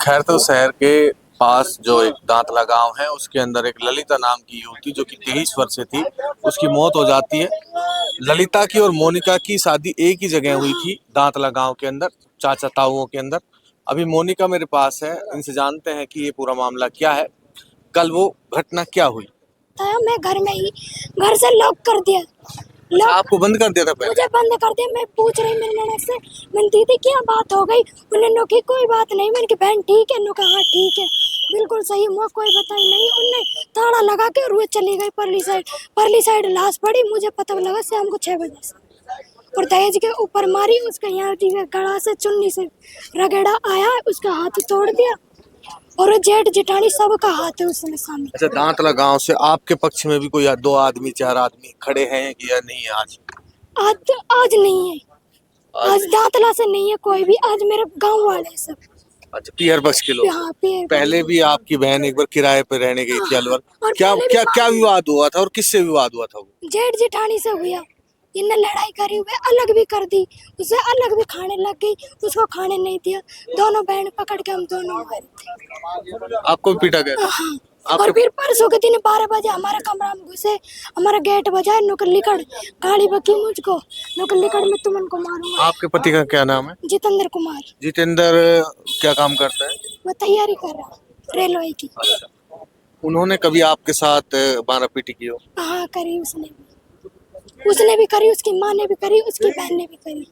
खैरतल शहर के पास जो एक दांतला गांव है, उसके अंदर एक ललिता नाम की युवती जो कि 23 वर्ष से थी, उसकी मौत हो जाती है। ललिता की और मोनिका की शादी एक ही जगह हुई थी, दांतला गांव के अंदर, चाचा ताऊओं के अंदर। अभी मोनिका मेरे पास है, इनसे जानते हैं कि ये पूरा मामला क्या है, कल वो घटना क्या हुई। मैं घर में ही घर से लॉक कर दिया। अच्छा, आपको बंद कर दिया था पहले? मुझे बंद कर दिया। मैं पूछ रही मेरी ननद से, मैंने दीदी क्या बात हो गई? उन्होंने की कोई बात नहीं। मैंने की बहन ठीक है? कहा हाँ ठीक है, बिल्कुल सही, मुझे कोई बताई नहीं। उनने ताला लगा के रोज चली गई परली साइड लाश पड़ी। मुझे पता लगा शाम को 6 बजे से, और दहेज के ऊपर मारी। उसके यहाँ गला से चुन्नी से रगड़ा आया, उसका हाथ तोड़ दिया, और जेठ जेठानी सबका हाथ है उसमें शामिल। अच्छा, दांतला गांव से आपके पक्ष में भी कोई 2 आदमी 4 आदमी खड़े हैं कि या नहीं है आज? आज नहीं है, आज दांतला से नहीं है कोई भी, आज मेरे गांव वाले सब। अच्छा, पीहर पक्ष के लोग। हाँ, पहले भी आपकी बहन एक बार किराए पे रहने गई थी अलवर। क्या क्या क्या विवाद हुआ था और किससे विवाद हुआ था? वो जेठ जेठानी से हुआ। इनने लड़ाई करी, वे अलग भी कर दी, उसे अलग भी खाने लग गई, उसको खाने नहीं दिया। दोनों बहन पकड़ के हम दोनों मारे थे। आपको भी पीटा गया? हाँ। और फिर परसों के दिन 12 बजे हमारे कमरा में घुसे, हमारा गेट बजाए, नुकर लिकड़ गाड़ी बकी मुझको, नुकर लिकड़ में तुम उनको मारूंगा। आपके पति का क्या नाम है? जितेंद्र कुमार। जितेंद्र क्या काम करता है? वो तैयारी कर रहा रेलवे की। अच्छा। उन्होंने कभी आपके साथ मारापीटी की हो? हाँ करी, उसने भी करी, उसकी माँ ने भी करी, उसकी बहन ने भी करी।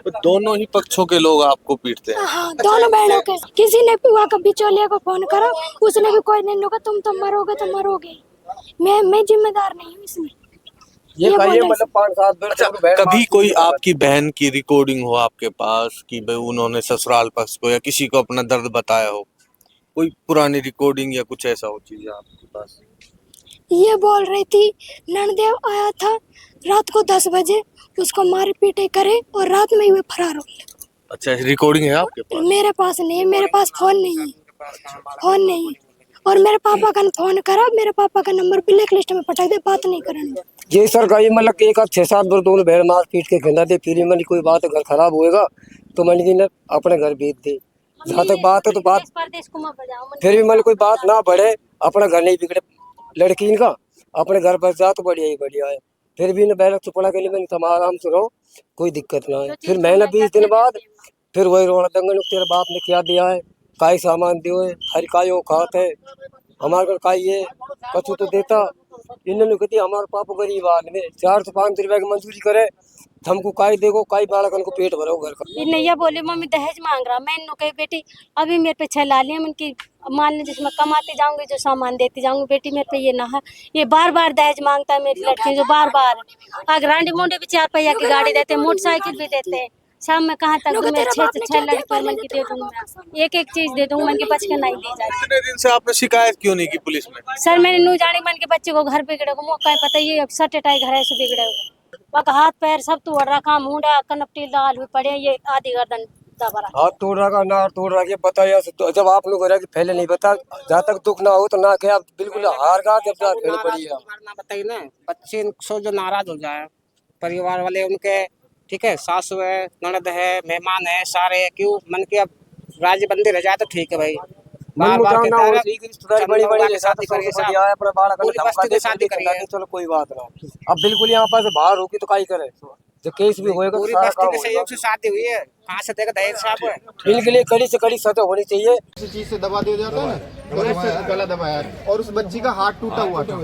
तो दोनों ही पक्षों के लोग आपको पीटते हैं? हाँ, दोनों बहनों के। किसी ने भी बिचौलिया को फोन करा, उसने भी कोई नहीं कहा तुम तो मरोगे तो मरोगे, मैं जिम्मेदार नहीं हूँ इसमें। ये मतलब 5-7 अच्छा, कभी कोई आपकी बहन की रिकॉर्डिंग हो आपके पास कि भाई उन्होंने ससुराल पक्ष को या किसी को अपना दर्द बताया हो, कोई पुरानी रिकॉर्डिंग या कुछ ऐसा हो चीज आपके पास? ये बोल रही थी ननदेव आया था रात को 10 बजे, उसको मारे पीटे करे और रात में ही वे फरार हो गए। अच्छा, रिकॉर्डिंग है आपके पास? मेरे पास नहीं है, मेरे पास फोन नहीं है। और मेरे पापा का फोन करा, मेरे पापा का नंबर ब्लैक लिस्ट में पटा दे, बात नहीं करनी। ये सरकारी मतलब एक 6-7 बार दोनों भेड़ मार पीट के खेला दे, फिर मैंने कोई बात घर खराब होएगा तो मैंने की अपने घर भेज दे। जहाँ तक बात है तो बात, फिर भी मैंने कोई बात ना बढ़े, अपना घर नहीं बिगड़े लड़की इनका, अपने घर बस जा तो बढ़िया ही बढ़िया है। फिर भी बैल चुपड़ा के लिए मैंने तुम आराम से रहो, कोई दिक्कत ना है। फिर मैंने 20 दिन बाद फिर वही रोना दंगल, तेरे बाप ने क्या दिया है, काई सामान दियो है, हर काई औकात है, हमारे घर काई है कछु तो देता। इन्होंने कहती हमारे पापा गरीब आदमी 4 से 5 रुपए की मंजूरी करे, हमको काई देखो, काई बालक को पेट भरो घर का। ये नैया बोले मम्मी दहेज मांग रहा, मैं इन्हों कही बेटी अभी मेरे पे 6 लालियां, उनकी मान ली जिसमें कमाती जाऊंगी जो सामान देती जाऊंगी, बेटी मेरे पे ये ना है। ये बार बार दहेज मांगता है मेरी लड़की, जो बार बार अगर रांडी मुंडे भी 4 पहिया की गाड़ी देते, मोटरसाइकिल भी देते हैं। शाम में कहाँ तक मैं 6 लड़की मन की दे दूंगा, एक चीज दे दूंगा, मन के बच के नहीं दी जाती। इतने दिन से आपने शिकायत क्यों नहीं की पुलिस में? सर मैंने नू जाने मन के बच्चे को घर बिगड़े को मौका पता, ये सटे टाई घर ऐसे बिगड़े हो, हाथ पैर सब तोड़ रखा, मुंडा कनपटी लाल हुई पड़े, ये आधी गर्दन दबा रहा। हाथ तोड़ रखा, ना तोड़ रखा, बताया तो जब आप लोग पहले नहीं बता, जहाँ तक दुख ना हो तो ना क्या, बिल्कुल हार गा जब पड़ी है। बताइए ना, बच्चे सो जो नाराज हो जाए, परिवार वाले उनके, ठीक है, सासू है, ननद है, मेहमान है, सारे क्यों मन के अब राज्य बंदी रह जाए तो ठीक है भाई। बार बार कहता है बड़ी शादी करिए, अपना बालक शादी करिए, चलो कोई बात ना। अब बिल्कुल यहाँ पर बाहर होगी तो क्या करे, जब केस भी होएगा पूरी बस्ती के सहयोग से शादी हुई है, कहाँ से देगा दहेज साहब? इनके लिए कड़ी से कड़ी सजा होनी चाहिए। किसी चीज से दबा दिया जाता है ना, गला दबाया, और उस बच्ची का हाथ टूटा हुआ था।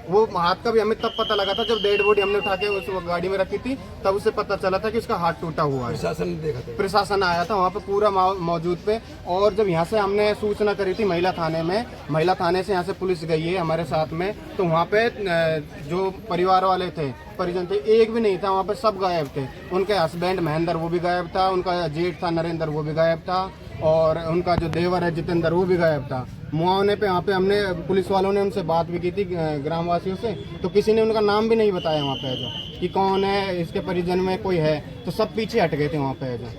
वो हाथ का भी हमें तब पता लगा था जब डेड बॉडी हमने उठा के उस गाड़ी में रखी थी, तब उसे पता चला था कि उसका हाथ टूटा हुआ है। प्रशासन आया था वहाँ पे पूरा मौजूद पे, और जब यहाँ से हमने सूचना करी थी महिला थाने में, महिला थाने से यहाँ से पुलिस गई है हमारे साथ में, तो वहाँ पे जो परिवार वाले थे, परिजन थे, एक भी नहीं था वहाँ पे, सब गायब थे। उनके हस्बैंड महेंद्र वो भी गायब था, उनका जेठ था नरेंद्र वो भी गायब था, और उनका जो देवर है जितेंद्र वो भी गायब था। मुआवने पे यहाँ पे हमने पुलिस वालों ने उनसे बात भी की थी ग्रामवासियों से, तो किसी ने उनका नाम भी नहीं बताया वहाँ पे जो कि कौन है, इसके परिजन में कोई है, तो सब पीछे हट गए थे वहाँ पे जो।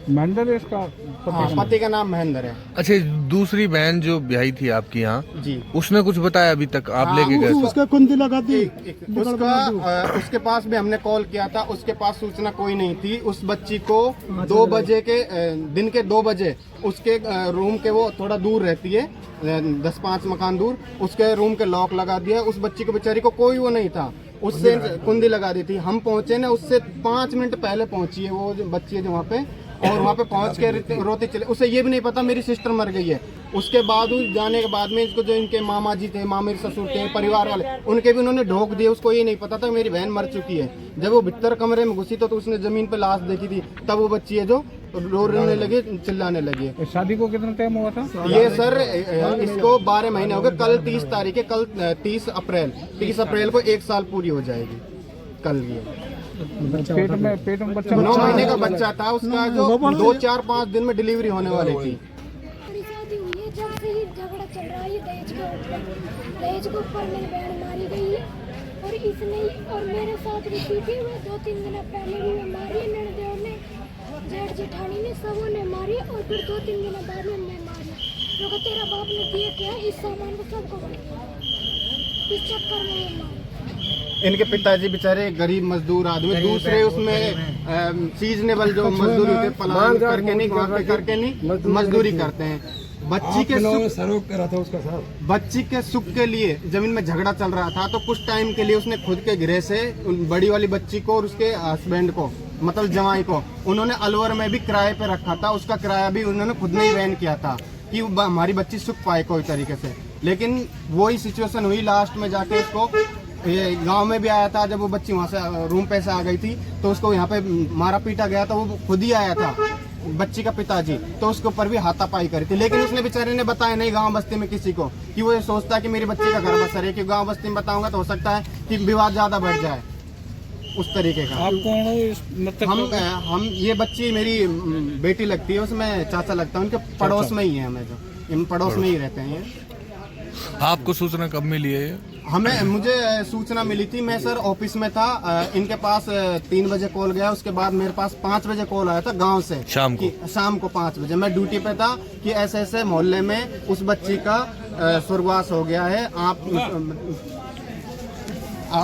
महेंद्र है इसका हाँ, पति का नाम महेंद्र है अच्छा, दूसरी बहन जो ब्याही थी आपकी यहाँ, जी। उसने कुछ बताया अभी तक? आप लेके गए थे? उसका कुंडी लगा दी। उसके पास भी हमने कॉल किया था, उसके पास सूचना कोई नहीं थी। उस बच्ची को 2 बजे के दिन के 2 बजे उसके रूम के, वो थोड़ा दूर रहती है 10-5 मकान दूर, उसके रूम के लॉक लगा दिया। उस बच्ची को बेचारी को कोई वो नहीं था, उससे कुंडी लगा दी थी। हम पहुंचे ना, उससे 5 मिनट पहले पहुंची है वो जो बच्ची है जो वहाँ पे, और वहाँ पे पहुंच के रोते चले। उसे ये भी नहीं पता मेरी सिस्टर मर गई है। उसके बाद जाने के बाद में इसको जो इनके मामा जी थे, मामेर ससुर थे, परिवार वाले, उनके भी उन्होंने ढोक दिए। उसको ये नहीं पता था मेरी बहन मर चुकी है। जब वो भीतर कमरे में घुसी तो उसने जमीन पे लाश देखी थी, तब वो बच्ची है जो रोने लगी, चिल्लाने लगी। शादी को कितना टाइम हुआ था? ये सर इसको 12 महीने हो गए। कल 30 तारीख है, कल 30 अप्रैल को 1 साल पूरी हो जाएगी कल। ये पेट में बच्चा 9 महीने का बच्चा था उसका, जो 2-4-5 दिन में डिलीवरी होने वाली थी। मेरी शादी हुई है, जब से ही झगड़ा चल रहा है दहेज के ऊपर। दहेज के ऊपर मेरी बहन मारी गई है, और इसने और मेरे साथ भी पीटी हुई। 2-3 दिन पहले भी मैं मारी, ननदेव ने, जेठ जेठानी ने, सबों ने मारी, और फिर 2-3 दिन बाद में मैं मारी। जो तेरा बाप ने दिया क्या इस सामान को सबको इस चक्कर में मारी। इनके पिताजी बेचारे गरीब मजदूर आदमी, दूसरे उसमें सीजनेबल जो मजदूरी होते, पलान करके नहीं, वहाँ पे करके नहीं, मजदूरी करते हैं। बच्ची के सुख के लिए जमीन में झगड़ा चल रहा था, तो कुछ टाइम के लिए उसने खुद के गृह से बड़ी वाली बच्ची को और उसके हस्बैंड को, मतलब जवाई को, उन्होंने अलवर में भी किराए पे रखा था। उसका किराया भी उन्होंने खुद ने ही वहन किया था कि हमारी बच्ची सुख पाए कोई तरीके से। लेकिन वही सिचुएशन हुई लास्ट में जाके। उसको ये गांव में भी आया था, जब वो बच्ची वहाँ से रूम पे से आ गई थी तो उसको यहाँ पे मारा पीटा गया था। वो खुद ही आया था बच्ची का पिताजी, तो उसके ऊपर भी हाथापाई करी थी। लेकिन उसने बेचारे ने बताया नहीं गांव बस्ती में किसी को, कि वो ये सोचता है कि मेरी बच्ची का घर बसर है, कि गांव बस्ती में बताऊंगा तो हो सकता है कि विवाद ज्यादा बढ़ जाए, उस तरीके का। आप कौन हो? मतलब हम ये बच्ची मेरी बेटी लगती है, उसमें चाचा लगता है, उनके पड़ोस में ही है, हमें जो इन पड़ोस में ही रहते हैं। आपको सूचना कब मिली है? मुझे सूचना मिली थी, मैं सर ऑफिस में था, इनके पास 3 बजे कॉल गया। उसके बाद मेरे पास 5 बजे कॉल आया था गांव से, शाम को 5 बजे। मैं ड्यूटी पे था कि ऐसे ऐसे मोहल्ले में उस बच्ची का स्वर्गवास हो गया है, आप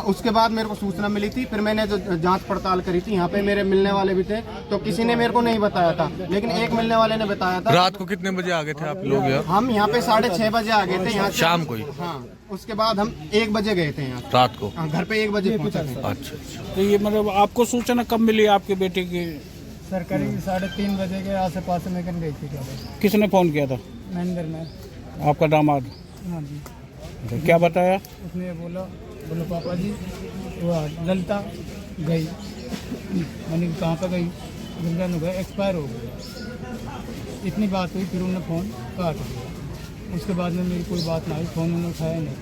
उसके बाद मेरे को सूचना मिली थी। फिर मैंने जो जांच पड़ताल करी थी, यहाँ पे मेरे मिलने वाले भी थे, तो किसी ने मेरे को नहीं बताया था, लेकिन एक मिलने वाले ने बताया था। रात को कितने बजे आ गए थे आप लोग यहाँ? हम यहाँ पे 6:30 बजे आ गए थे यहाँ शाम को ही? हाँ, उसके बाद हम 1 बजे गए थे यहाँ रात को। घर पे 1 बजे पहुँचे थे। अच्छा। तो ये मतलब आपको सूचना कब मिली आपके बेटे की? सर करीब 3:30 बजे के आस पास में कर गई थी। किसने फोन किया था? महेंद्र में। आपका दामाद? हाँ जी। तो क्या बताया? उसने बोलो पापा जी वो ललिता गई। मैंने कहाँ पर गई? गंगा में गए, एक्सपायर हो गई। इतनी बात हुई, फिर उन्होंने फ़ोन काट दिया। उसके बाद में मेरी कोई बात ना हुई, फ़ोन उन्होंने उठाया नहीं।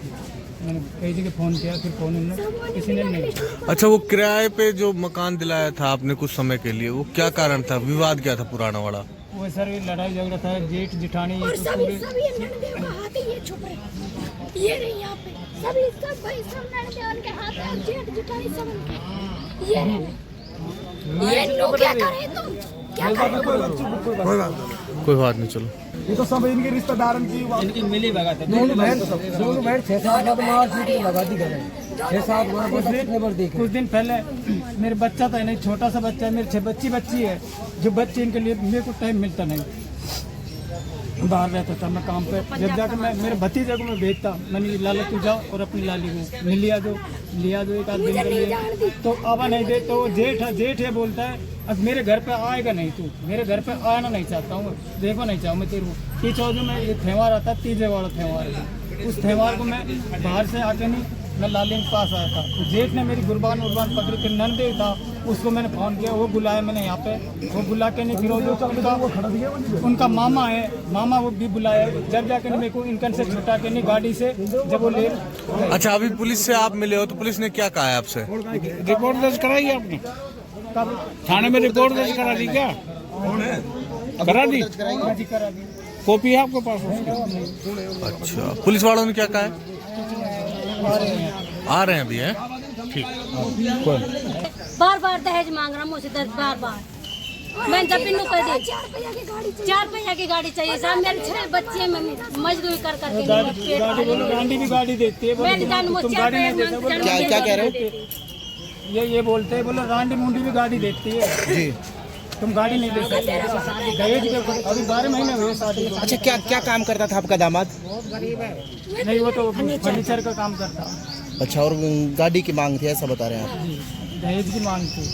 मैंने कई जगह फ़ोन किया, फिर फ़ोन उन्होंने किसी ने नहीं। अच्छा, वो किराए पे जो मकान दिलाया था आपने कुछ समय के लिए, वो क्या कारण था? विवाद क्या था पुराना वाला? वो सर लड़ाई झगड़ा था, जेठ जेठानी और तो सभी पूरे ननदेव का हाथ है, ये छुप रहे, ये नहीं यहाँ पे सभी सब भाई सब ननदेव उनके हाथ है, जेठ जेठानी सब उनके। ये नो क्या करे तुम, क्या करे? कोई बात नहीं, चलो। ये तो सब इनके रिश्तेदारों की इनकी मिली भगत है। दोनों बहन 6-7 बार मार पीट लगा दी गए। 6-7 बार कुछ दिन पहले मेरे बच्चा था, नहीं छोटा सा बच्चा है, मेरे बच्ची है, जो बच्चे इनके लिए मेरे को टाइम मिलता नहीं, बाहर रहता था मैं काम पे। जब जाकर मैं मेरे भतीजे को मैं भेजता, मैंने लाला तू जाओ और अपनी लाली को लिया जो एक आध दिन के लिए, तो आवा नहीं दे, तो जेठ है बोलता है अब मेरे घर पे आएगा नहीं, तू मेरे घर पे आना नहीं चाहता हूँ, देखो नहीं चाहूँ मैं तेरे को। 30 में ये त्यौहार आता है, तीजे वाला त्यौहार है, उस त्यौहार को मैं बाहर से आके नहीं, मैं लाली के पास आया था, तो जेठ ने मेरी गुरबान पकड़ी, फिर नंदे था, उसको मैंने फ़ोन किया, वो बुलाया मैंने यहाँ पे, वो बुला के नहीं, फिर उनका मामा है, मामा वो भी बुलाया, जब जाके मेरे को इनकन से छुटा के नहीं गाड़ी से, जब वो ले। अच्छा, अभी पुलिस से आप मिले हो तो पुलिस ने क्या कहा है आपसे? रिपोर्ट दर्ज कराई आपने? थाने में रिपोर्ट दर्ज करा दी क्या? करा दी? कॉपी है आपके पास उसकी? अच्छा, पुलिस वालों ने क्या कहा है? आ रहे हैं अभी, हैं? ठीक। बार बार दहेज मांग रहा मुझसे, 10 बार। मैं जब इन्हों कर दी 4 पहिया की गाड़ी चाहिए। 4 पहिया की गाड़ी चाहिए साहब, मेरे 6 बच्चे में मजदूरी कर करके गाड़ी बोलो, रांडी भी गाड़ी देती है, बोलो, मैं जान तुम गाड़ी नहीं देते, बोलो, क्या कह रहे हो? ये बोलते हैं, बोलो रांडी मुंडी भी गाड़ी देती है जी, तुम गाड़ी नहीं दे सकते। दहेज के अभी 12 महीने हुए शादी। अच्छा, क्या क्या काम करता था आपका दामाद? नहीं, वो तो फर्नीचर का काम करता। अच्छा, और गाड़ी की मांग थी ऐसा बता रहे हैं आप? जी, दहेज की मांग थी।